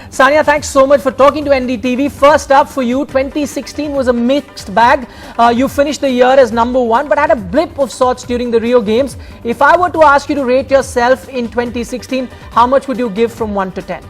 Sania, thanks so much for talking to NDTV. First up for you, 2016 was a mixed bag. You finished the year as #1 but had a blip of sorts during the Rio Games. If I were to ask you to rate yourself in 2016, how much would you give from 1 to 10?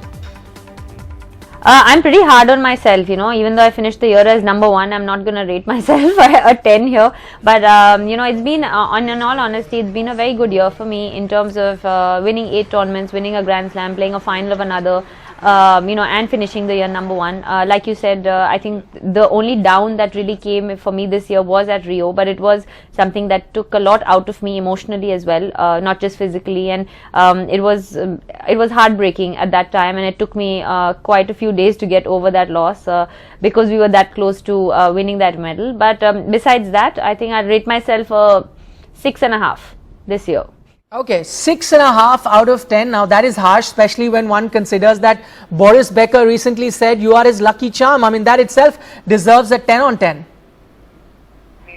I'm pretty hard on myself, even though I finished the year as #1, I'm not going to rate myself a 10 here. But, it's been, in all honesty, it's been a very good year for me in terms of winning 8 tournaments, winning a Grand Slam, playing a final of another, and finishing the year #1. Like you said, I think the only down that really came for me this year was at Rio, but it was something that took a lot out of me emotionally as well, not just physically, and it was heartbreaking at that time, and it took me quite a few days to get over that loss because we were that close to winning that medal. But besides that, I think I'd rate myself a 6.5 this year. Okay, 6.5 out of 10. Now that is harsh, especially when one considers that Boris Becker recently said you are his lucky charm. I mean, that itself deserves a 10 on 10.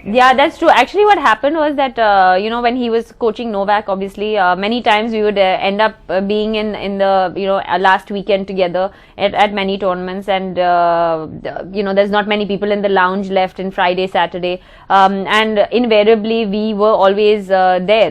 Yeah, that's true. Actually, what happened was that, when he was coaching Novak, obviously, many times we would end up being in the, last weekend together at many tournaments. And, there's not many people in the lounge left in Friday, Saturday. And invariably, we were always there,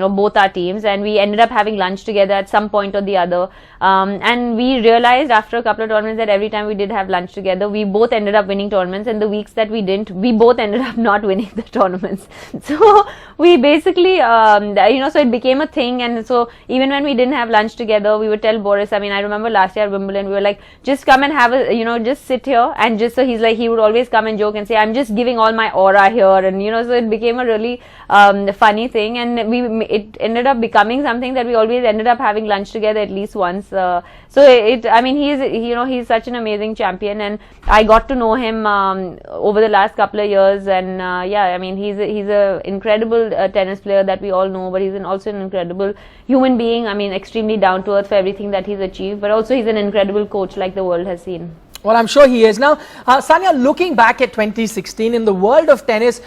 both our teams. And we ended up having lunch together at some point or the other. And we realized after a couple of tournaments that every time we did have lunch together, we both ended up winning tournaments. And the weeks that we didn't, we both ended up not winning the tournaments. So we basically, so it became a thing. And so even when we didn't have lunch together, we would tell Boris, I mean, I remember last year at Wimbledon, we were like, just come and have a, just sit here. And just so he's like, he would always come and joke and say, I'm just giving all my aura here. And, so it became a really funny thing. And it ended up becoming something that we always ended up having lunch together at least once. So he's such an amazing champion. And I got to know him over the last couple of years. And he's a incredible tennis player that we all know, but he's also an incredible human being. I mean, extremely down to earth for everything that he's achieved, but also he's an incredible coach like the world has seen. Well, I'm sure he is. Now, Sania, looking back at 2016 in the world of tennis,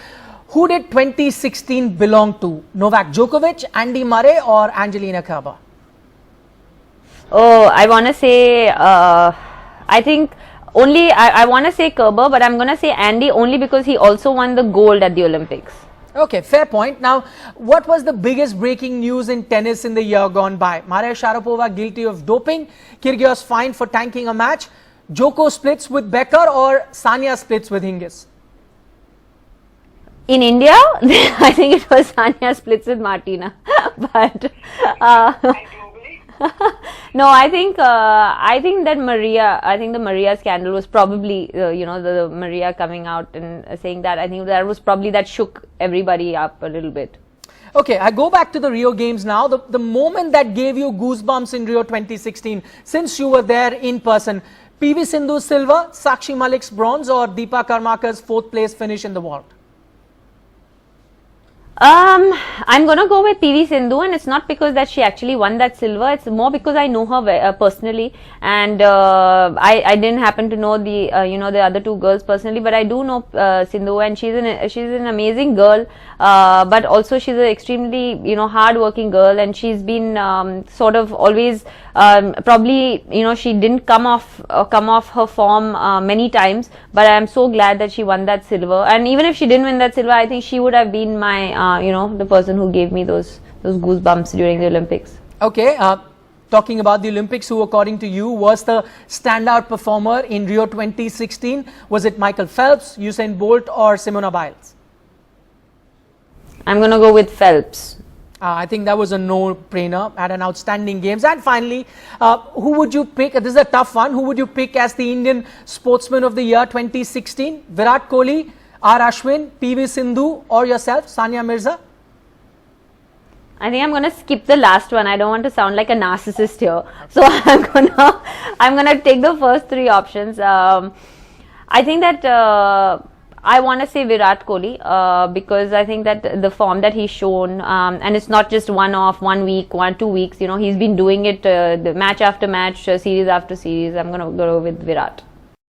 who did 2016 belong to? Novak Djokovic, Andy Murray, or Angelina Kerber? Oh, I want to say, I think only, I want to say Kerber, but I'm going to say Andy only because he also won the gold at the Olympics. Okay, fair point. Now, what was the biggest breaking news in tennis in the year gone by? Maria Sharapova guilty of doping, Kyrgios fined for tanking a match, Djoko splits with Becker, or Sania splits with Hingis? In India, I think it was Sania splits with Martina. But no, I think that the Maria scandal was probably, the Maria coming out and saying that. I think that was probably that shook everybody up a little bit. Okay, I go back to the Rio Games now. The moment that gave you goosebumps in Rio 2016, since you were there in person, PV Sindhu's silver, Sakshi Malik's bronze, or Deepa Karmakar's 4th place finish in the vault? I'm going to go with PV Sindhu, and it's not because that she actually won that silver. It's more because I know her personally, and I didn't happen to know the the other two girls personally, but I do know Sindhu, and she's an amazing girl, but also she's an extremely hard-working girl, and she's been sort of always probably she didn't come off her form many times, but I'm so glad that she won that silver. And even if she didn't win that silver, I think she would have been my the person who gave me those goosebumps during the Olympics. Okay, talking about the Olympics, who according to you was the standout performer in Rio 2016? Was it Michael Phelps, Usain Bolt, or Simona Biles? I'm going to go with Phelps. I think that was a no-brainer. Had an outstanding games. And finally, who would you pick? This is a tough one. Who would you pick as the Indian Sportsman of the Year 2016? Virat Kohli, R. Ashwin, PV Sindhu, or yourself, Sania Mirza? I think I'm going to skip the last one. I don't want to sound like a narcissist here. So I'm gonna take the first 3 options. I think that I want to say Virat Kohli because I think that the form that he's shown, and it's not just 1 week, 2 weeks, he's been doing it the match after match, series after series. I'm going to go with Virat.